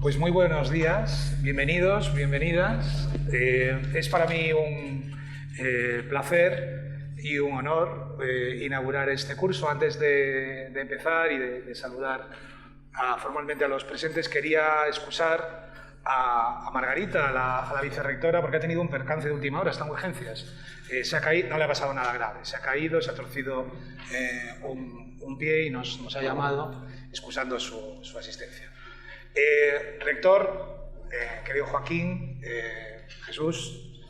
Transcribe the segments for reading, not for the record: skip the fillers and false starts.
Pues muy buenos días, bienvenidos, bienvenidas. Es para mí un placer y un honor inaugurar este curso. Antes de empezar y de saludar formalmente a los presentes, quería excusar a Margarita, a la vicerrectora, porque ha tenido un percance de última hora, está en urgencias. Se ha caído, no le ha pasado nada grave, se ha caído, se ha torcido un pie y nos ha llamado excusando su asistencia. Rector, querido Joaquín, Jesús,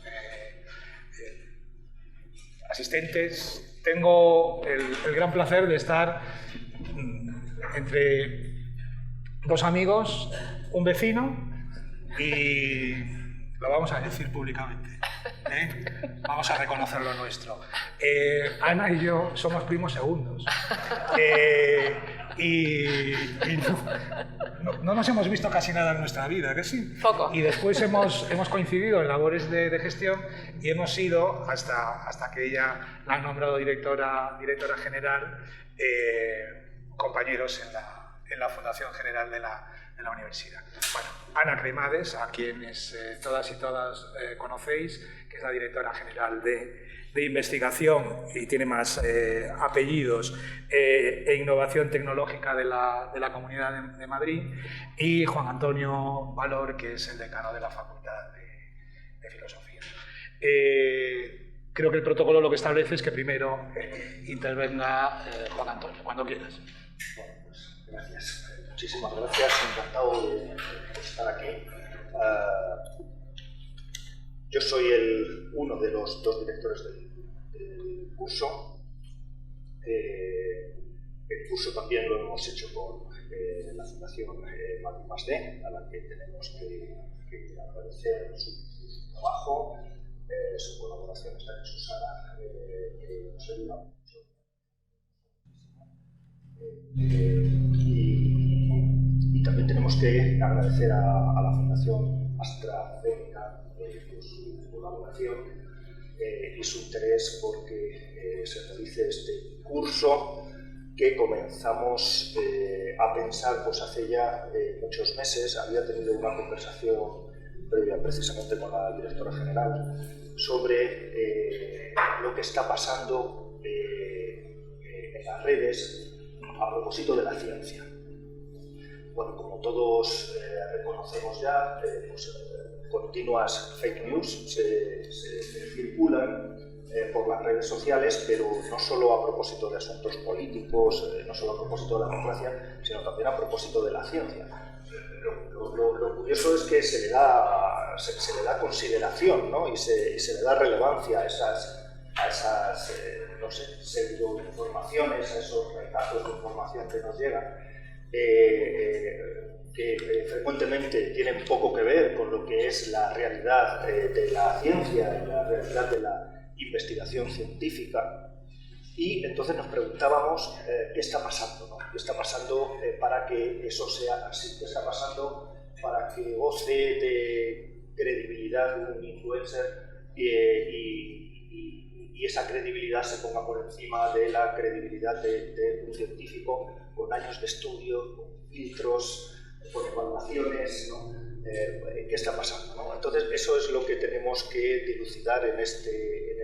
asistentes, tengo el gran placer de estar entre dos amigos, un vecino y lo vamos a decir públicamente, vamos a reconocer lo nuestro. Ana y yo somos primos segundos. Y no nos hemos visto casi nada en nuestra vida, ¿que sí? Poco. Y después hemos coincidido en labores de gestión y hemos sido, hasta que ella la han nombrado directora general, compañeros en la Fundación General de la Universidad. Bueno, Ana Cremades, a quienes todas y todas conocéis, que es la directora general de investigación y tiene más apellidos, e innovación tecnológica de la Comunidad de Madrid, y Juan Antonio Valor, que es el decano de la Facultad de Filosofía. Creo que el protocolo lo que establece es que primero intervenga Juan Antonio, cuando quieras. Bueno, pues gracias. Muchísimas gracias, encantado de estar aquí. Yo soy uno de los dos directores del curso. El curso también lo hemos hecho con la Fundación Madrid+D, a la que tenemos que agradecer su trabajo, su colaboración, está en Susana, que nos ayuda mucho. Y también tenemos que agradecer a la Fundación AstraZeneca su colaboración y su interés porque se realice este curso que comenzamos a pensar pues hace ya muchos meses. Había tenido una conversación previa precisamente con la directora general sobre lo que está pasando en las redes a propósito de la ciencia. Bueno, como todos reconocemos ya, pues, continuas fake news se circulan por las redes sociales, pero no solo a propósito de asuntos políticos, no solo a propósito de la democracia, sino también a propósito de la ciencia. Lo curioso es que se le da consideración, ¿no? y se le da relevancia a esas no sé, pseudoinformaciones, a esos retazos de información que nos llegan, que frecuentemente tienen poco que ver con lo que es la realidad de la ciencia y la realidad de la investigación científica. Y entonces nos preguntábamos qué está pasando, ¿no? ¿Qué está pasando para que eso sea así? ¿Qué está pasando para que goce de credibilidad un influencer y esa credibilidad se ponga por encima de la credibilidad de un científico con años de estudio, con filtros, con evaluaciones, ¿no? ¿Qué está pasando, ¿no? Entonces, eso es lo que tenemos que dilucidar en este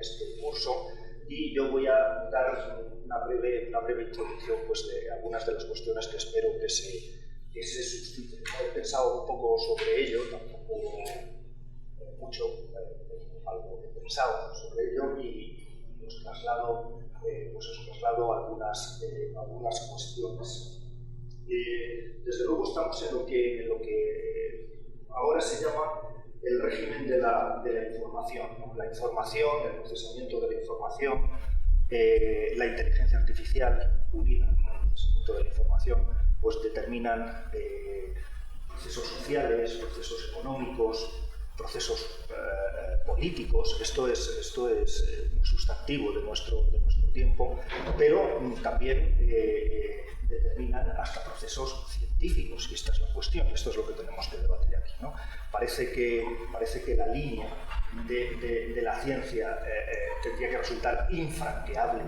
curso, y yo voy a dar una breve introducción pues, de algunas de las cuestiones que espero que se susciten. He pensado un poco sobre ello, tampoco mucho, algo he pensado sobre ello, y os traslado algunas cuestiones. Desde luego estamos en lo que ahora se llama el régimen de la información, ¿no? La información, el procesamiento de la información, la inteligencia artificial unida al procesamiento de la información, pues determinan procesos sociales, procesos económicos, procesos políticos. Esto es un sustantivo de nuestro tiempo, pero también determinan hasta procesos científicos, y esta es la cuestión, esto es lo que tenemos que debatir aquí, ¿no? Parece que la línea de la ciencia tendría que resultar infranqueable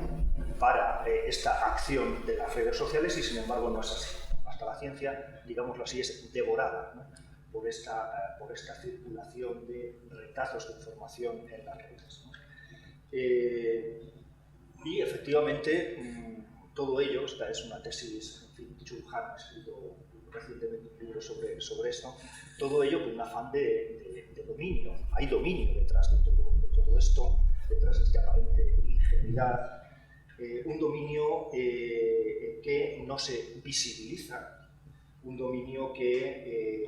para esta acción de las redes sociales, y sin embargo no es así. Hasta la ciencia, digámoslo así, es devorada, ¿no? por esta circulación de retazos de información en las redes, ¿no? Y efectivamente, todo ello, esta es una tesis, en fin, Chul Han ha escrito recientemente un libro sobre esto, todo ello con un afán de dominio. Hay dominio detrás de todo esto, detrás de esta aparente ingenuidad, un dominio que no se visibiliza, un dominio que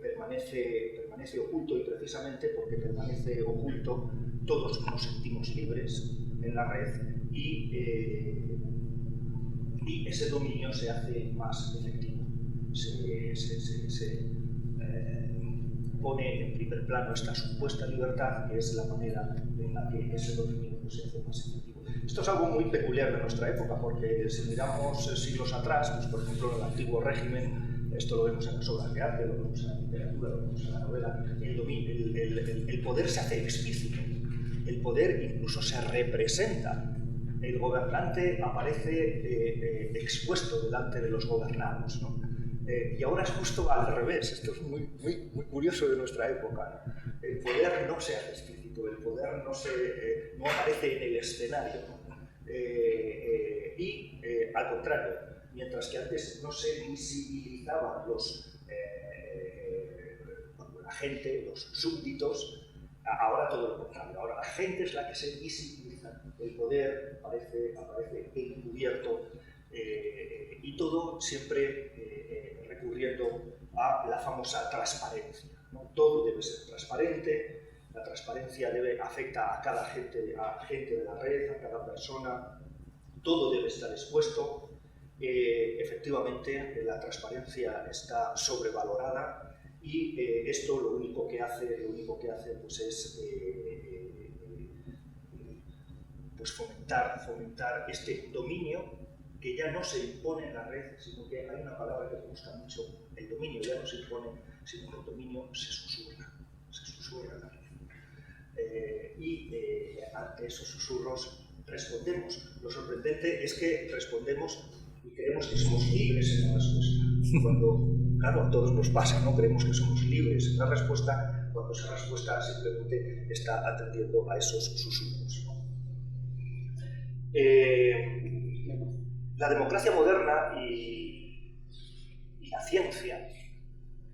permanece oculto, y precisamente porque permanece oculto todos nos sentimos libres en la red y ese dominio se hace más efectivo. Se pone en primer plano esta supuesta libertad, que es la manera en la que ese dominio se hace más efectivo. Esto es algo muy peculiar de nuestra época, porque si miramos siglos atrás, pues por ejemplo en el antiguo régimen, esto lo vemos en las obras de arte, lo vemos en la literatura, lo vemos en la novela, el poder se hace explícito, el poder incluso se representa. El gobernante aparece expuesto delante de los gobernados, ¿no? Y ahora es justo al revés. Esto es muy curioso de nuestra época, ¿no? El poder no se hace explícito, el poder no aparece en el escenario, ¿no? Al contrario, mientras que antes no se visibilizaban la gente, los súbditos, ahora todo lo contrario. Ahora la gente es la que se visibiliza, el poder aparece encubierto, y todo siempre recurriendo a la famosa transparencia, ¿no? Todo debe ser transparente, la transparencia afecta a cada gente de la red, a cada persona, todo debe estar expuesto. Efectivamente, la transparencia está sobrevalorada y esto lo único que hace pues es pues fomentar este dominio que ya no se impone en la red, sino que hay una palabra que me gusta mucho: el dominio ya no se impone, sino que el dominio se susurra en la red. Ante esos susurros respondemos. Lo sorprendente es que respondemos y creemos que somos libres en la respuesta. Cuando, claro, a todos nos pasa, ¿no? Creemos que somos libres en la respuesta, cuando esa respuesta simplemente está atendiendo a esos susurros, ¿no? La democracia moderna y la ciencia,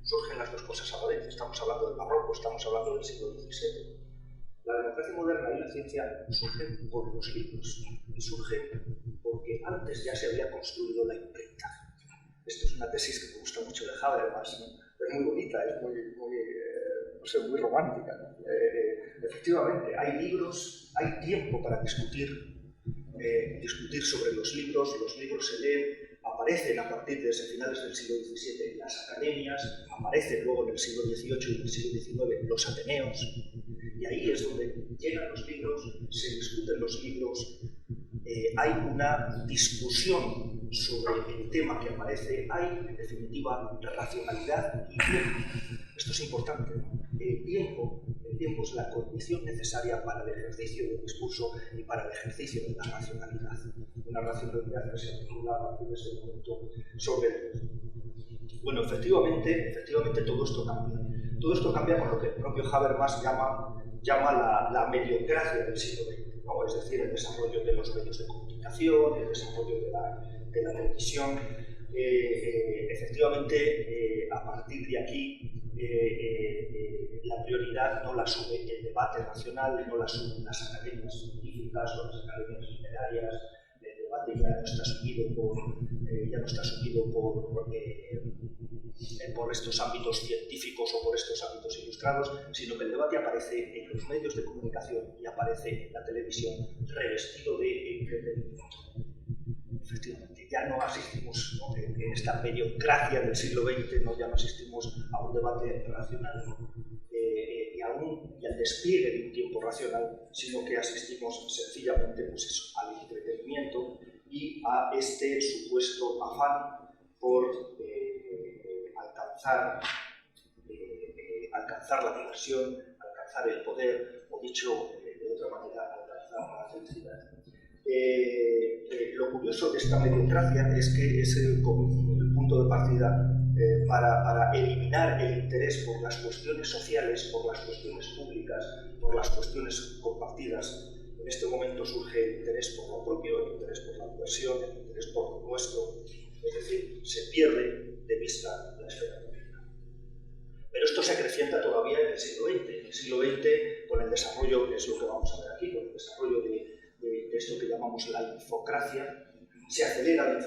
surgen las dos cosas a la vez. Estamos hablando del barroco, estamos hablando del siglo XVII. La democracia moderna y la ciencia surgen por los libros, y surgen porque antes ya se había construido la imprenta. Esto es una tesis que me gusta mucho de Habermas, ¿no? Es muy bonita, es muy romántica, ¿no? Efectivamente, hay libros, hay tiempo para discutir sobre los libros se leen, aparecen a partir de finales del siglo XVII en las academias, aparecen luego en el siglo XVIII y en el siglo XIX los ateneos, y ahí es donde llegan los libros, se discuten los libros, hay una discusión sobre el tema que aparece, hay en definitiva racionalidad y tiempo. Esto es importante, ¿no? El tiempo es la condición necesaria para el ejercicio del discurso y para el ejercicio de la racionalidad. Una racionalidad que se articula a partir de ese momento sobre el... Bueno, efectivamente todo esto cambia. Todo esto cambia con lo que el propio Habermas llama la mediocracia del siglo XX, ¿no? Es decir, el desarrollo de los medios de comunicación, el desarrollo de la televisión. Efectivamente, a partir de aquí, la prioridad no la asume el debate racional, no la asumen las academias científicas o las academias literarias. El debate ya no está asumido por estos ámbitos científicos o por estos ámbitos ilustrados, sino que el debate aparece en los medios de comunicación y aparece en la televisión revestido de entretenimiento. Efectivamente, ya no asistimos, ¿no? En esta mediocracia del siglo XX, ¿no? Ya no asistimos a un debate racional y al despliegue de un tiempo racional, sino que asistimos sencillamente, pues eso, al entretenimiento y a este supuesto afán por alcanzar la diversión, alcanzar el poder, o dicho de otra manera, alcanzar la felicidad. Lo curioso de esta mediocracia es que es el punto de partida para eliminar el interés por las cuestiones sociales, por las cuestiones públicas, por las cuestiones compartidas. En este momento surge el interés por lo propio, el interés por la diversión, el interés por lo nuestro, es decir, se pierde de vista la esfera pública. Pero esto se acrecienta todavía en el siglo XX. En el siglo XX, con el desarrollo, que es lo que vamos a ver aquí, con el desarrollo de esto que llamamos la infocracia, se acelera la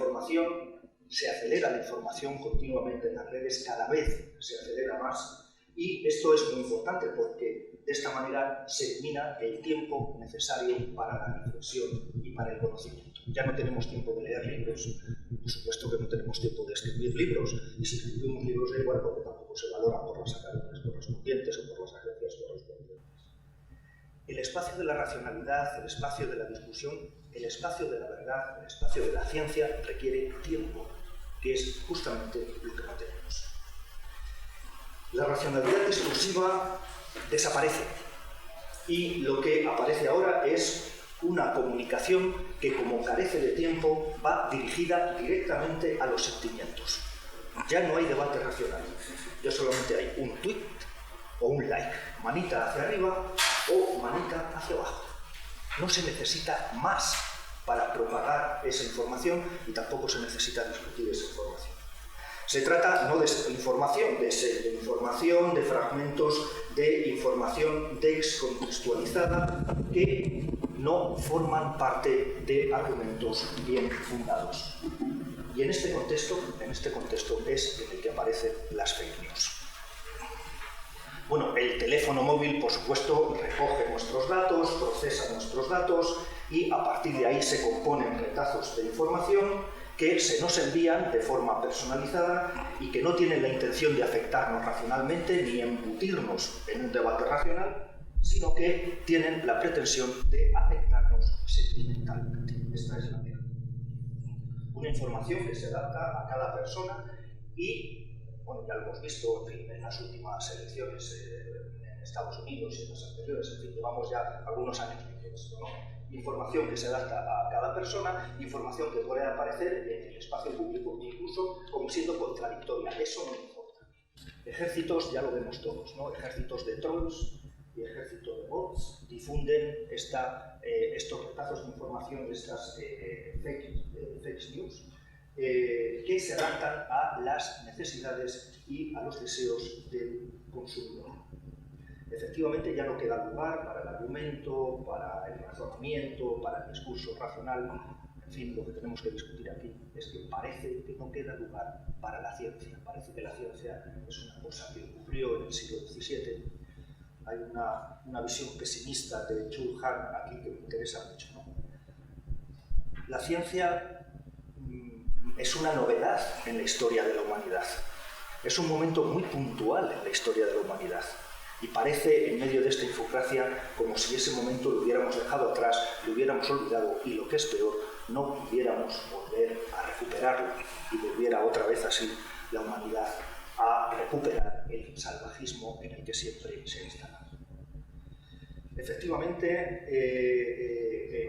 información continuamente en las redes, cada vez se acelera más, y esto es muy importante porque de esta manera se elimina el tiempo necesario para la reflexión y para el conocimiento. Ya no tenemos tiempo de leer libros, por supuesto que no tenemos tiempo de escribir libros, y si escribimos libros da igual porque tampoco se valoran por las academias correspondientes o por las agencias correspondientes. El espacio de la racionalidad, el espacio de la discusión, el espacio de la verdad, el espacio de la ciencia requiere tiempo, que es justamente lo que no tenemos. La racionalidad discursiva desaparece y lo que aparece ahora es una comunicación que, como carece de tiempo, va dirigida directamente a los sentimientos. Ya no hay debate racional, ya solamente hay un tweet o un like, manita hacia arriba o manita hacia abajo. No se necesita más para propagar esa información y tampoco se necesita discutir esa información. Se trata no de información, de información, de fragmentos de información descontextualizada que no forman parte de argumentos bien fundados. Y en este contexto es en el que aparecen las fake news. Bueno, el teléfono móvil, por supuesto, recoge nuestros datos, procesa nuestros datos y a partir de ahí se componen retazos de información que se nos envían de forma personalizada y que no tienen la intención de afectarnos racionalmente ni embutirnos en un debate racional, sino que tienen la pretensión de afectarnos sentimentalmente. Esta es la idea. Una información que se adapta a cada persona y, bueno, ya lo hemos visto en las últimas elecciones en Estados Unidos y en las anteriores, en fin, llevamos ya algunos años viendo esto, ¿no? Información que se adapta a cada persona, información que puede aparecer en el espacio público, incluso como siendo contradictoria. Eso no importa. Ejércitos, ya lo vemos todos, ¿no? Ejércitos de trolls y ejércitos de bots difunden estos retazos de información, estas fake news, que se adaptan a las necesidades y a los deseos del consumidor. Efectivamente, ya no queda lugar para el argumento, para el razonamiento, para el discurso racional. En fin, lo que tenemos que discutir aquí es que parece que no queda lugar para la ciencia. Parece que la ciencia es una cosa que ocurrió en el siglo XVII. Hay una visión pesimista de Jules Hahn aquí que me interesa mucho, ¿no? La ciencia es una novedad en la historia de la humanidad. Es un momento muy puntual en la historia de la humanidad. Y parece, en medio de esta infocracia, como si ese momento lo hubiéramos dejado atrás, lo hubiéramos olvidado y, lo que es peor, no pudiéramos volver a recuperarlo y volviera otra vez así la humanidad a recuperar el salvajismo en el que siempre se instala. Efectivamente,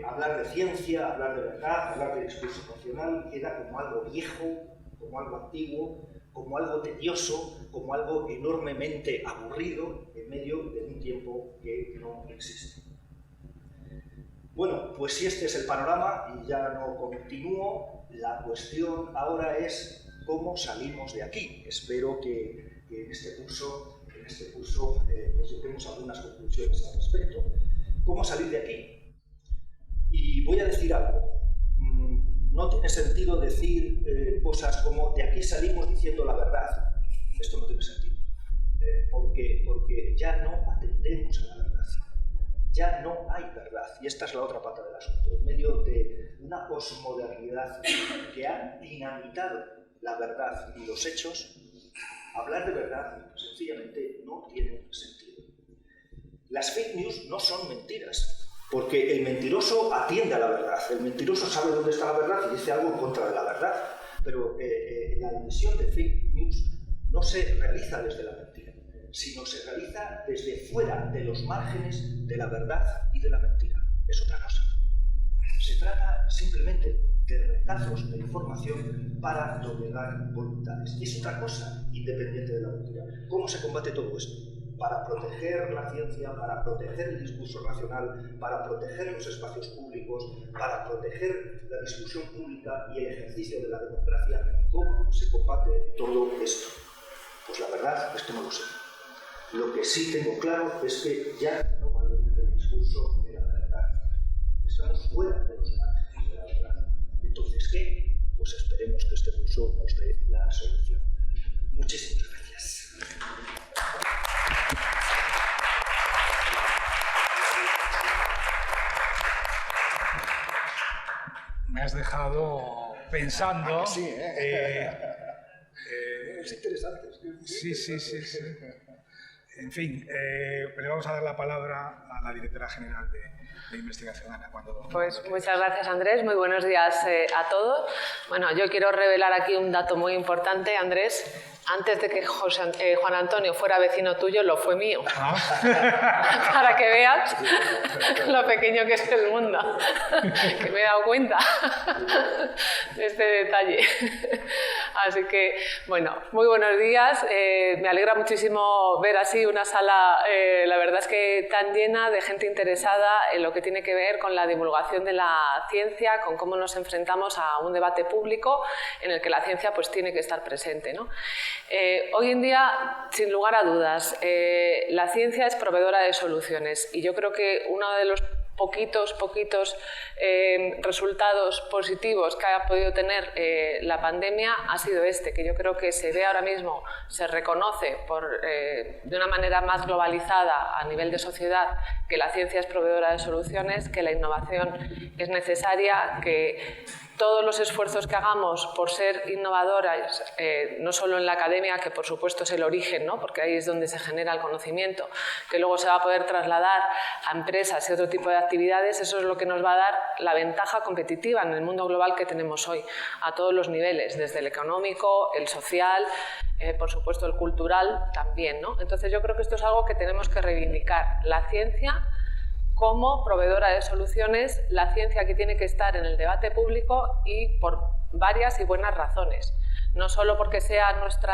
hablar de ciencia, hablar de verdad, hablar de discurso racional queda como algo viejo, como algo antiguo, como algo tedioso, como algo enormemente aburrido en medio de un tiempo que no existe. Bueno, pues si este es el panorama y ya no continúo, la cuestión ahora es cómo salimos de aquí. Espero que en este curso pues lleguemos a algunas conclusiones al respecto. ¿Cómo salir de aquí? Y voy a decir algo. No tiene sentido decir cosas como de aquí salimos diciendo la verdad. Esto no tiene sentido, porque ya no atendemos a la verdad. Ya no hay verdad, y esta es la otra pata del asunto. En medio de una posmodernidad que ha dinamitado la verdad y los hechos, hablar de verdad sencillamente no tiene sentido. Las fake news no son mentiras. Porque el mentiroso atiende a la verdad, el mentiroso sabe dónde está la verdad y dice algo en contra de la verdad, pero la emisión de fake news no se realiza desde la mentira, sino se realiza desde fuera de los márgenes de la verdad y de la mentira. Es otra cosa. Se trata simplemente de retazos de información para doblegar voluntades. Y es otra cosa independiente de la cultura. ¿Cómo se combate todo esto? Para proteger la ciencia, para proteger el discurso racional, para proteger los espacios públicos, para proteger la discusión pública y el ejercicio de la democracia. ¿Cómo se combate todo esto? Pues la verdad es que no lo sé. Lo que sí tengo claro es que ya no vale el discurso de la verdad. Estamos fuera de los márgenes de la verdad. Entonces, ¿qué? Pues esperemos que este curso nos dé la solución. Muchísimas gracias. Me has dejado pensando. Sí, es interesante. Sí. En fin, le vamos a dar la palabra a la directora general de investigación, Ana. Pues muchas gracias, Andrés. Muy buenos días a todos. Bueno, yo quiero revelar aquí un dato muy importante, Andrés. Antes de que Juan Antonio fuera vecino tuyo, lo fue mío. Para que veas lo pequeño que es el mundo. Que me he dado cuenta de este detalle. Así que, bueno, muy buenos días. Me alegra muchísimo ver así una sala, la verdad es que tan llena de gente interesada en lo que tiene que ver con la divulgación de la ciencia, con cómo nos enfrentamos a un debate público en el que la ciencia pues tiene que estar presente, ¿no? Hoy en día, sin lugar a dudas, la ciencia es proveedora de soluciones y yo creo que uno de los poquitos resultados positivos que ha podido tener la pandemia ha sido este, que yo creo que se ve ahora mismo, se reconoce de una manera más globalizada a nivel de sociedad que la ciencia es proveedora de soluciones, que la innovación es necesaria, que todos los esfuerzos que hagamos por ser innovadoras, no solo en la academia, que por supuesto es el origen, ¿no? Porque ahí es donde se genera el conocimiento, que luego se va a poder trasladar a empresas y otro tipo de actividades, eso es lo que nos va a dar la ventaja competitiva en el mundo global que tenemos hoy, a todos los niveles, desde el económico, el social, por supuesto el cultural también, ¿no? Entonces yo creo que esto es algo que tenemos que reivindicar, la ciencia como proveedora de soluciones, la ciencia que tiene que estar en el debate público y por varias y buenas razones. No solo porque sea nuestro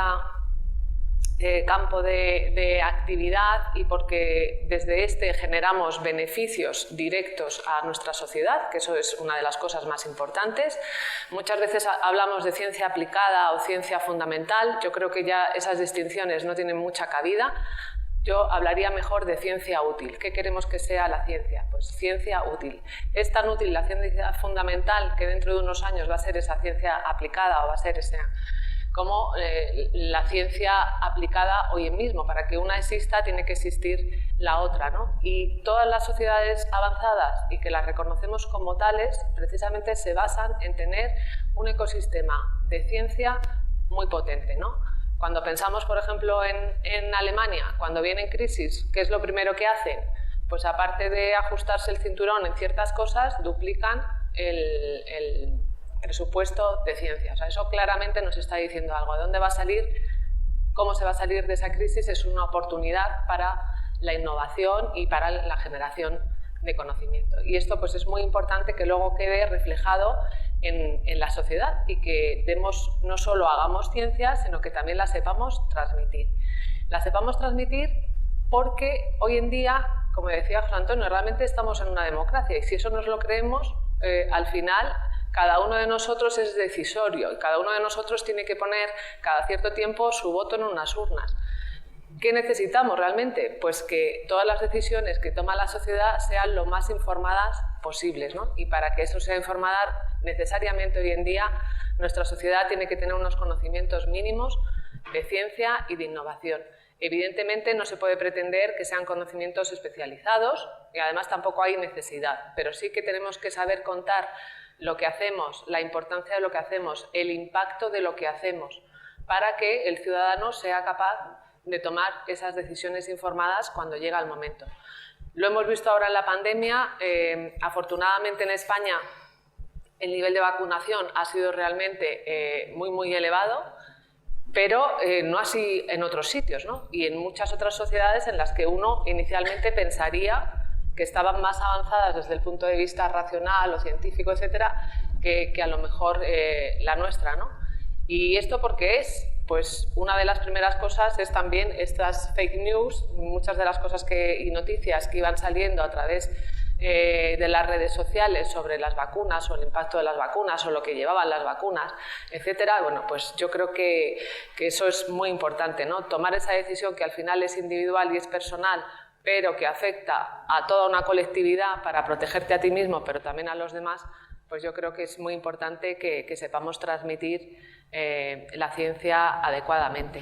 campo de actividad y porque desde este generamos beneficios directos a nuestra sociedad, que eso es una de las cosas más importantes. Muchas veces hablamos de ciencia aplicada o ciencia fundamental. Yo creo que ya esas distinciones no tienen mucha cabida. Yo hablaría mejor de ciencia útil. ¿Qué queremos que sea la ciencia? Pues ciencia útil. Es tan útil la ciencia fundamental que dentro de unos años va a ser esa ciencia aplicada o va a ser esa como la ciencia aplicada hoy mismo. Para que una exista tiene que existir la otra, ¿no? Y todas las sociedades avanzadas y que las reconocemos como tales precisamente se basan en tener un ecosistema de ciencia muy potente, ¿no? Cuando pensamos, por ejemplo, en Alemania, cuando vienen crisis, ¿qué es lo primero que hacen? Pues aparte de ajustarse el cinturón en ciertas cosas, duplican el presupuesto de ciencia. O sea, eso claramente nos está diciendo algo. ¿De dónde va a salir? ¿Cómo se va a salir de esa crisis? Es una oportunidad para la innovación y para la generación de conocimiento. Y esto pues, es muy importante que luego quede reflejado en la sociedad y que no solo hagamos ciencia, sino que también la sepamos transmitir. La sepamos transmitir porque hoy en día, como decía José Antonio, realmente estamos en una democracia y si eso nos lo creemos, al final cada uno de nosotros es decisorio y cada uno de nosotros tiene que poner cada cierto tiempo su voto en unas urnas. ¿Qué necesitamos realmente? Pues que todas las decisiones que toma la sociedad sean lo más informadas posibles, ¿no? Y para que eso sea informada, necesariamente hoy en día nuestra sociedad tiene que tener unos conocimientos mínimos de ciencia y de innovación. Evidentemente no se puede pretender que sean conocimientos especializados y además tampoco hay necesidad, pero sí que tenemos que saber contar lo que hacemos, la importancia de lo que hacemos, el impacto de lo que hacemos, para que el ciudadano sea capaz de tomar esas decisiones informadas cuando llega el momento. Lo hemos visto ahora en la pandemia, afortunadamente en España el nivel de vacunación ha sido realmente muy elevado, pero no así en otros sitios, ¿no? Y en muchas otras sociedades en las que uno inicialmente pensaría que estaban más avanzadas desde el punto de vista racional o científico, etcétera, que a lo mejor la nuestra, ¿no? ¿Y esto por qué es? Pues una de las primeras cosas es también estas fake news, muchas de las cosas y noticias que iban saliendo a través de las redes sociales sobre las vacunas o el impacto de las vacunas o lo que llevaban las vacunas, etcétera. Bueno, pues yo creo que eso es muy importante, ¿no? Tomar esa decisión que al final es individual y es personal, pero que afecta a toda una colectividad para protegerte a ti mismo, pero también a los demás, pues yo creo que es muy importante que sepamos transmitir la ciencia adecuadamente.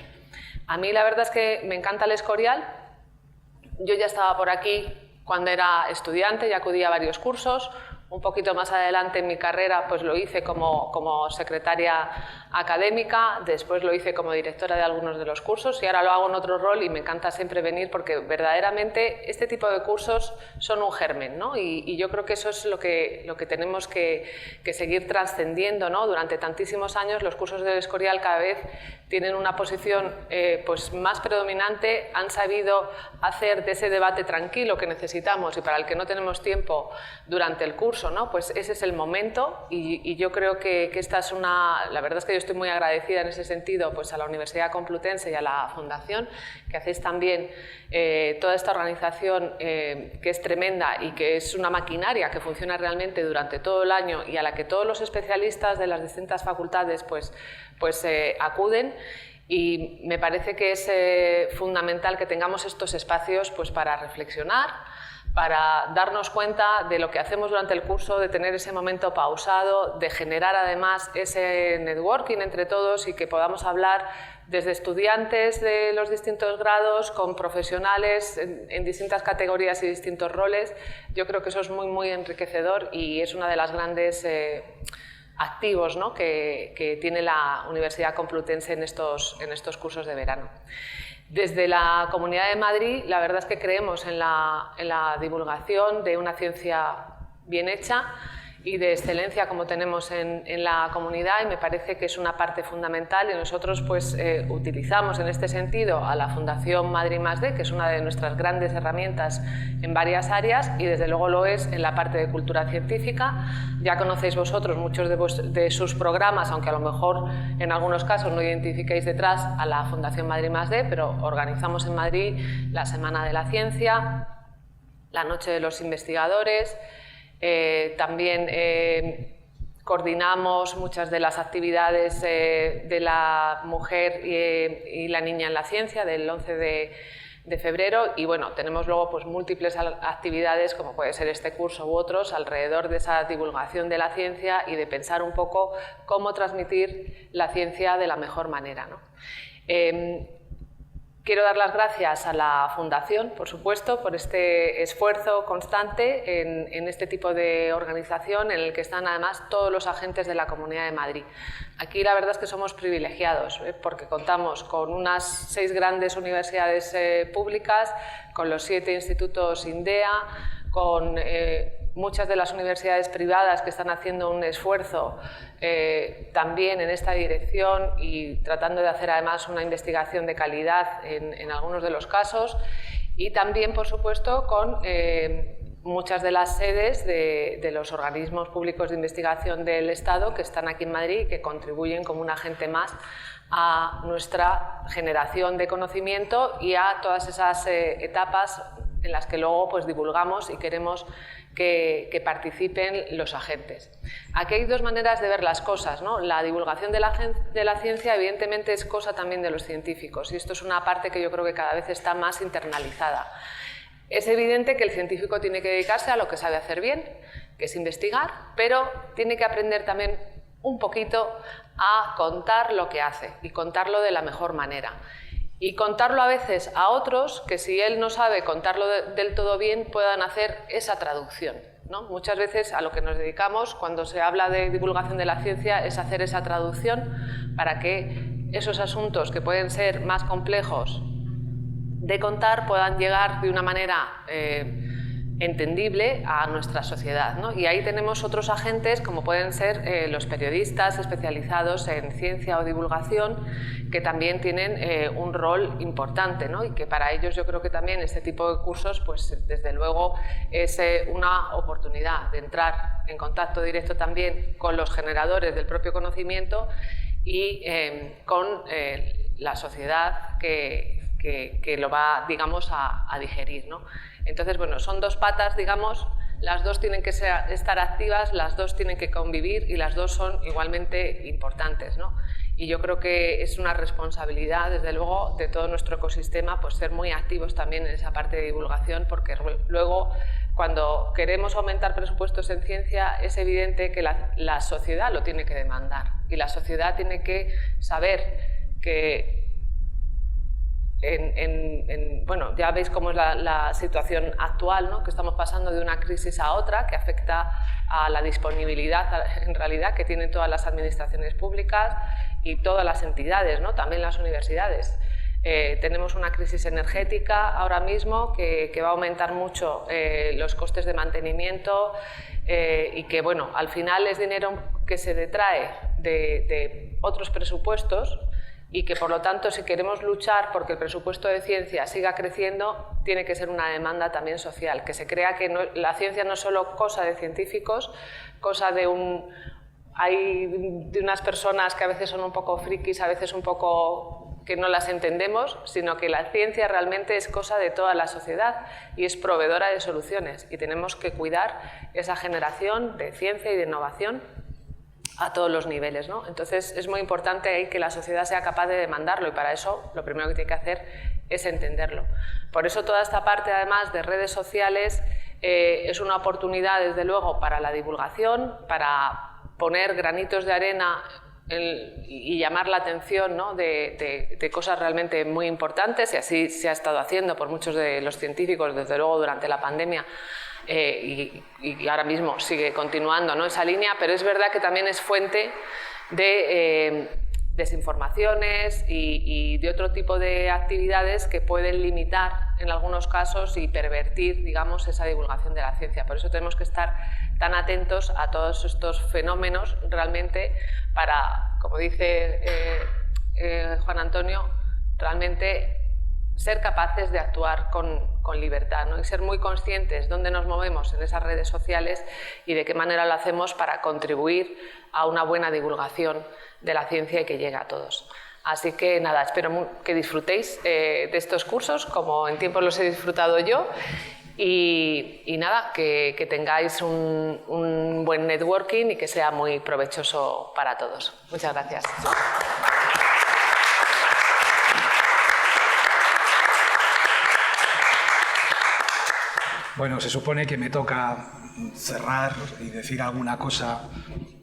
A mí la verdad es que me encanta el Escorial. Yo ya estaba por aquí cuando era estudiante, ya acudí a varios cursos. Un poquito más adelante en mi carrera pues lo hice como secretaria académica, después lo hice como directora de algunos de los cursos y ahora lo hago en otro rol y me encanta siempre venir porque verdaderamente este tipo de cursos son un germen, ¿no? Y yo creo que eso es lo que tenemos que seguir trascendiendo, ¿no? Durante tantísimos años los cursos del Escorial cada vez tienen una posición pues más predominante, han sabido hacer de ese debate tranquilo que necesitamos y para el que no tenemos tiempo durante el curso, ¿no? Pues ese es el momento y yo creo que esta es la verdad es que yo estoy muy agradecida en ese sentido pues a la Universidad Complutense y a la Fundación, que hacéis también toda esta organización que es tremenda y que es una maquinaria que funciona realmente durante todo el año y a la que todos los especialistas de las distintas facultades pues acuden. Y me parece que es fundamental que tengamos estos espacios pues para reflexionar, para darnos cuenta de lo que hacemos durante el curso, de tener ese momento pausado, de generar además ese networking entre todos y que podamos hablar desde estudiantes de los distintos grados, con profesionales en distintas categorías y distintos roles. Yo creo que eso es muy, muy enriquecedor y es una de las grandes activos, ¿no? que tiene la Universidad Complutense en estos cursos de verano. Desde la Comunidad de Madrid, la verdad es que creemos en la divulgación de una ciencia bien hecha y de excelencia como tenemos en la comunidad y me parece que es una parte fundamental y nosotros pues utilizamos en este sentido a la Fundación Madrid+D, que es una de nuestras grandes herramientas en varias áreas y desde luego lo es en la parte de cultura científica. Ya conocéis vosotros muchos de sus programas, aunque a lo mejor en algunos casos no identifiquéis detrás a la Fundación Madrid+D, pero organizamos en Madrid la Semana de la Ciencia, la Noche de los Investigadores. También coordinamos muchas de las actividades de la mujer y la niña en la ciencia del 11 de febrero y bueno, tenemos luego pues múltiples actividades como puede ser este curso u otros alrededor de esa divulgación de la ciencia y de pensar un poco cómo transmitir la ciencia de la mejor manera, ¿no? Quiero dar las gracias a la Fundación, por supuesto, por este esfuerzo constante en este tipo de organización en el que están además todos los agentes de la Comunidad de Madrid. Aquí la verdad es que somos privilegiados porque contamos con unas 6 grandes universidades públicas, con los 7 institutos INDEA, con muchas de las universidades privadas que están haciendo un esfuerzo también en esta dirección y tratando de hacer además una investigación de calidad en algunos de los casos y también, por supuesto, con muchas de las sedes de los organismos públicos de investigación del Estado que están aquí en Madrid y que contribuyen como un agente más a nuestra generación de conocimiento y a todas esas etapas en las que luego pues, divulgamos y queremos que participen los agentes. Aquí hay 2 maneras de ver las cosas, ¿no? La divulgación de la ciencia evidentemente es cosa también de los científicos y esto es una parte que yo creo que cada vez está más internalizada. Es evidente que el científico tiene que dedicarse a lo que sabe hacer bien, que es investigar, pero tiene que aprender también un poquito a contar lo que hace y contarlo de la mejor manera. Y contarlo a veces a otros que si él no sabe contarlo del todo bien puedan hacer esa traducción, ¿no? Muchas veces a lo que nos dedicamos cuando se habla de divulgación de la ciencia es hacer esa traducción para que esos asuntos que pueden ser más complejos de contar puedan llegar de una manera entendible a nuestra sociedad, ¿no? Y ahí tenemos otros agentes como pueden ser los periodistas especializados en ciencia o divulgación, que también tienen un rol importante, ¿no? Y que para ellos yo creo que también este tipo de cursos, pues desde luego es una oportunidad de entrar en contacto directo también con los generadores del propio conocimiento y con la sociedad que lo va, digamos, a digerir, ¿no? Entonces, bueno, son dos patas, digamos, las dos tienen que estar activas, las dos tienen que convivir y las dos son igualmente importantes, ¿no? Y yo creo que es una responsabilidad, desde luego, de todo nuestro ecosistema, pues ser muy activos también en esa parte de divulgación, porque luego, cuando queremos aumentar presupuestos en ciencia, es evidente que la sociedad lo tiene que demandar y la sociedad tiene que saber que bueno, ya veis cómo es la situación actual, ¿no? Que estamos pasando de una crisis a otra que afecta a la disponibilidad, en realidad, que tienen todas las administraciones públicas y todas las entidades, ¿no? También las universidades. Tenemos una crisis energética ahora mismo que va a aumentar mucho los costes de mantenimiento y que, bueno, al final es dinero que se detrae de otros presupuestos y que, por lo tanto, si queremos luchar porque el presupuesto de ciencia siga creciendo, tiene que ser una demanda también social, que se crea que la ciencia no es solo cosa de científicos, cosa de unas personas que a veces son un poco frikis, a veces un poco que no las entendemos, sino que la ciencia realmente es cosa de toda la sociedad y es proveedora de soluciones, y tenemos que cuidar esa generación de ciencia y de innovación a todos los niveles, ¿no? Entonces es muy importante ahí que la sociedad sea capaz de demandarlo, y para eso lo primero que tiene que hacer es entenderlo. Por eso toda esta parte, además de redes sociales, es una oportunidad, desde luego, para la divulgación, para poner granitos de arena y llamar la atención, ¿no? de cosas realmente muy importantes, y así se ha estado haciendo por muchos de los científicos, desde luego durante la pandemia, y ahora mismo sigue continuando, ¿no? Esa línea, pero es verdad que también es fuente de desinformaciones y de otro tipo de actividades que pueden limitar en algunos casos y pervertir, digamos, esa divulgación de la ciencia. Por eso tenemos que estar tan atentos a todos estos fenómenos realmente para, como dice Juan Antonio, realmente ser capaces de actuar con libertad, ¿no? Y ser muy conscientes dónde nos movemos en esas redes sociales y de qué manera lo hacemos para contribuir a una buena divulgación de la ciencia y que llegue a todos. Así que nada, espero que disfrutéis de estos cursos como en tiempo los he disfrutado yo, y nada, que tengáis un buen networking y que sea muy provechoso para todos. Muchas gracias. Bueno, se supone que me toca cerrar y decir alguna cosa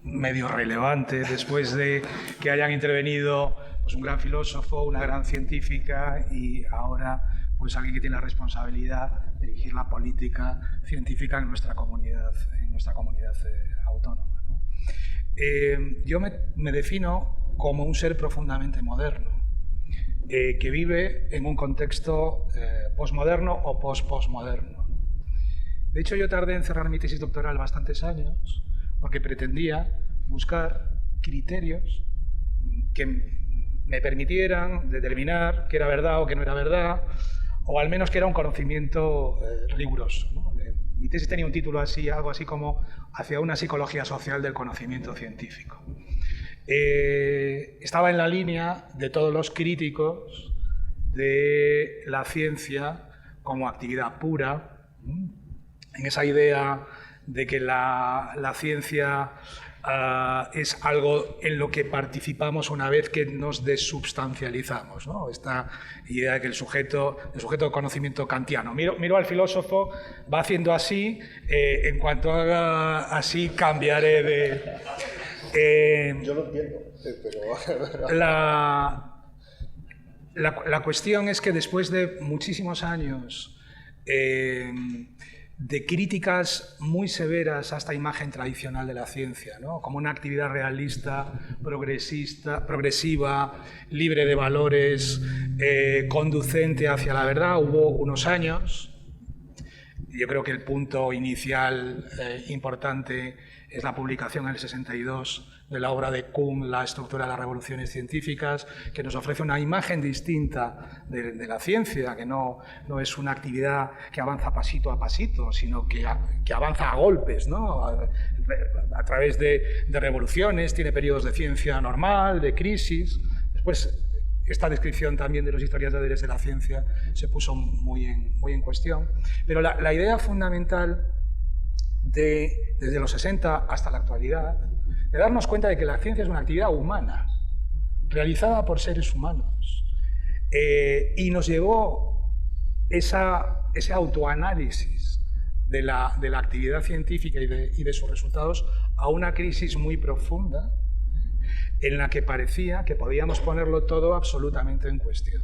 medio relevante después de que hayan intervenido pues, un gran filósofo, una gran científica y ahora pues, alguien que tiene la responsabilidad de dirigir la política científica en nuestra comunidad autónoma, ¿no? Yo me defino como un ser profundamente moderno, que vive en un contexto posmoderno o post-postmoderno. De hecho, yo tardé en cerrar mi tesis doctoral bastantes años porque pretendía buscar criterios que me permitieran determinar qué era verdad o qué no era verdad, o al menos que era un conocimiento riguroso, ¿no? Mi tesis tenía un título así, algo así como Hacia una psicología social del conocimiento científico. Estaba en la línea de todos los críticos de la ciencia como actividad pura, en esa idea de que la ciencia es algo en lo que participamos una vez que nos desubstancializamos, ¿no? Esta idea de que el sujeto de conocimiento kantiano. Miro al filósofo, va haciendo así, en cuanto haga así cambiaré de... Yo lo entiendo, pero... La cuestión es que después de muchísimos años de críticas muy severas a esta imagen tradicional de la ciencia, ¿no? Como una actividad realista, progresiva, libre de valores, conducente hacia la verdad. Hubo unos años Yo creo que el punto inicial importante es la publicación en el 62 de la obra de Kuhn, La estructura de las revoluciones científicas, que nos ofrece una imagen distinta de la ciencia, que no es una actividad que avanza pasito a pasito, sino que avanza a golpes, ¿no? A través de revoluciones, tiene periodos de ciencia normal, de crisis. Después, esta descripción también de los historiadores de la ciencia se puso muy en cuestión. Pero la idea fundamental desde los 60 hasta la actualidad, de darnos cuenta de que la ciencia es una actividad humana, realizada por seres humanos. Y nos llevó ese autoanálisis de la actividad científica y de sus resultados a una crisis muy profunda, en la que parecía que podíamos ponerlo todo absolutamente en cuestión,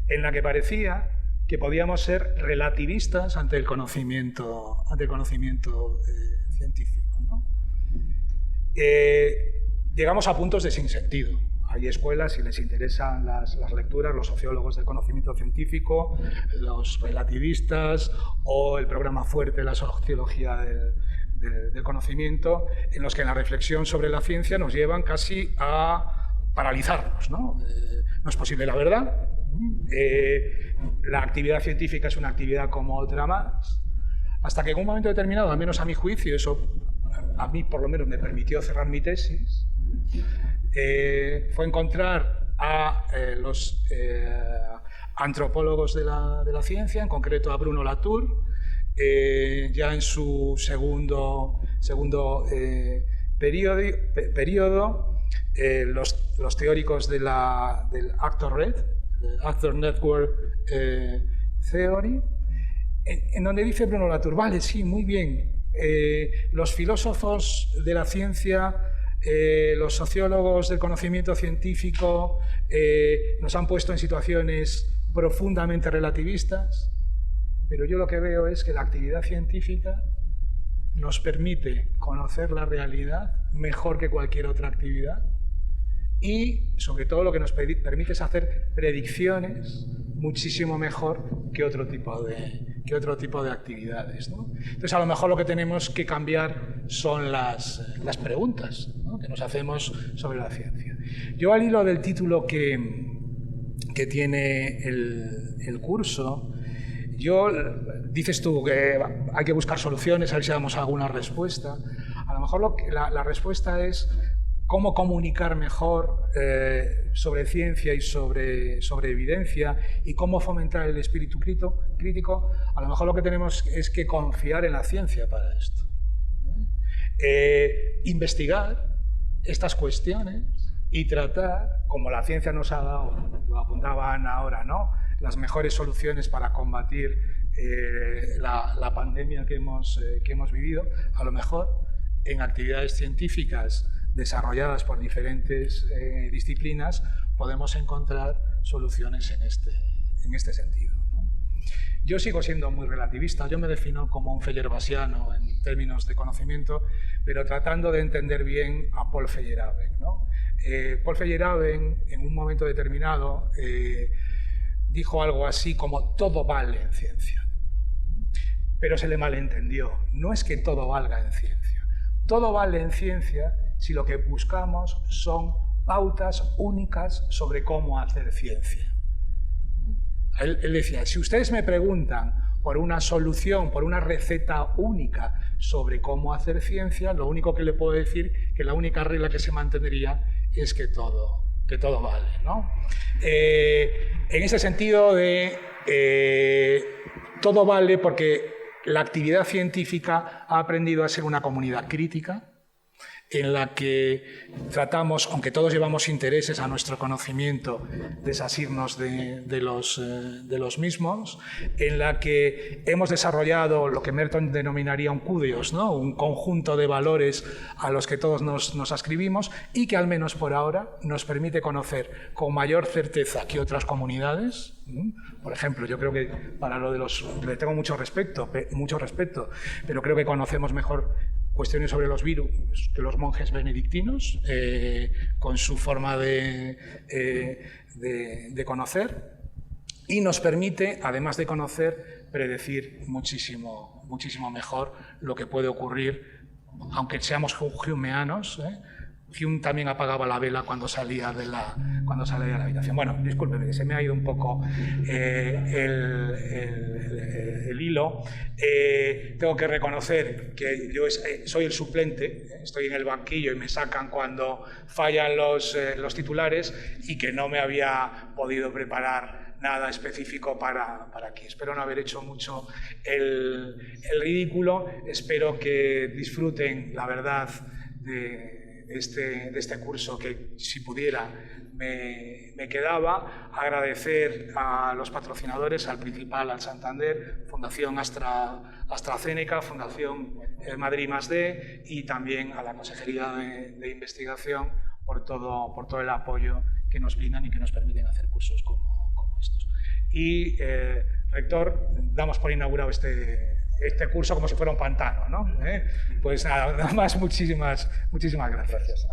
en la que parecía que podíamos ser relativistas ante el conocimiento científico, ¿no? Llegamos a puntos de sinsentido. Hay escuelas, si les interesan las lecturas, los sociólogos del conocimiento científico, los relativistas o el programa fuerte de la sociología del conocimiento, en los que en la reflexión sobre la ciencia nos llevan casi a paralizarnos, ¿no? No es posible la verdad. La actividad científica es una actividad como otra más, hasta que en un momento determinado, al menos a mi juicio, eso a mí por lo menos me permitió cerrar mi tesis, fue encontrar a los antropólogos de la ciencia, en concreto a Bruno Latour, ya en su segundo periodo, los teóricos del Actor Network Theory, en donde dice Bruno Latour, vale, sí, muy bien, los filósofos de la ciencia, los sociólogos del conocimiento científico nos han puesto en situaciones profundamente relativistas, pero yo lo que veo es que la actividad científica nos permite conocer la realidad mejor que cualquier otra actividad y, sobre todo, lo que nos permite es hacer predicciones muchísimo mejor que otro tipo de actividades, ¿no? Entonces, a lo mejor lo que tenemos que cambiar son las preguntas, ¿no?, que nos hacemos sobre la ciencia. Yo, al hilo del título que tiene el curso, dices tú que hay que buscar soluciones, a ver si damos alguna respuesta. A lo mejor la respuesta es cómo comunicar mejor sobre ciencia y sobre evidencia y cómo fomentar el espíritu crítico. A lo mejor lo que tenemos es que confiar en la ciencia para esto. Investigar estas cuestiones y tratar, como la ciencia nos ha dado, lo apuntaban ahora, ¿no?, las mejores soluciones para combatir la pandemia que hemos vivido, a lo mejor en actividades científicas desarrolladas por diferentes disciplinas podemos encontrar soluciones en este sentido, ¿no? Yo sigo siendo muy relativista, yo me defino como un feyerabesiano en términos de conocimiento, pero tratando de entender bien a Paul Feyerabend, ¿no? Paul Feyerabend, en un momento determinado, dijo algo así como todo vale en ciencia. Pero se le malentendió. No es que todo valga en ciencia. Todo vale en ciencia si lo que buscamos son pautas únicas sobre cómo hacer ciencia. Él decía, si ustedes me preguntan por una solución, por una receta única sobre cómo hacer ciencia, lo único que le puedo decir, que la única regla que se mantendría es que todo vale, ¿no? En ese sentido todo vale porque la actividad científica ha aprendido a ser una comunidad crítica en la que tratamos, aunque todos llevamos intereses a nuestro conocimiento, desasirnos de los mismos, en la que hemos desarrollado lo que Merton denominaría un kudios, ¿no?, un conjunto de valores a los que todos nos ascribimos y que al menos por ahora nos permite conocer con mayor certeza que otras comunidades. Por ejemplo, yo creo que para lo de le tengo mucho respeto, pero creo que conocemos mejor cuestiones sobre los virus que los monjes benedictinos, con su forma de conocer. y nos permite, además de conocer, predecir muchísimo mejor lo que puede ocurrir, aunque seamos humeanos. Hume también apagaba la vela cuando salía de la habitación. Bueno, discúlpeme, se me ha ido un poco el hilo. Tengo que reconocer que yo soy el suplente, estoy en el banquillo y me sacan cuando fallan los titulares, y que no me había podido preparar nada específico para aquí. Espero no haber hecho mucho el ridículo. Espero que disfruten, la verdad, de este curso, que si pudiera me quedaba. Agradecer a los patrocinadores, al principal, al Santander, Fundación AstraZeneca, Fundación Madrid +D, y también a la Consejería de Investigación por todo el apoyo que nos brindan y que nos permiten hacer cursos como estos. Y, rector, damos por inaugurado este curso como si fuera un pantano, ¿no? Pues nada más, muchísimas gracias.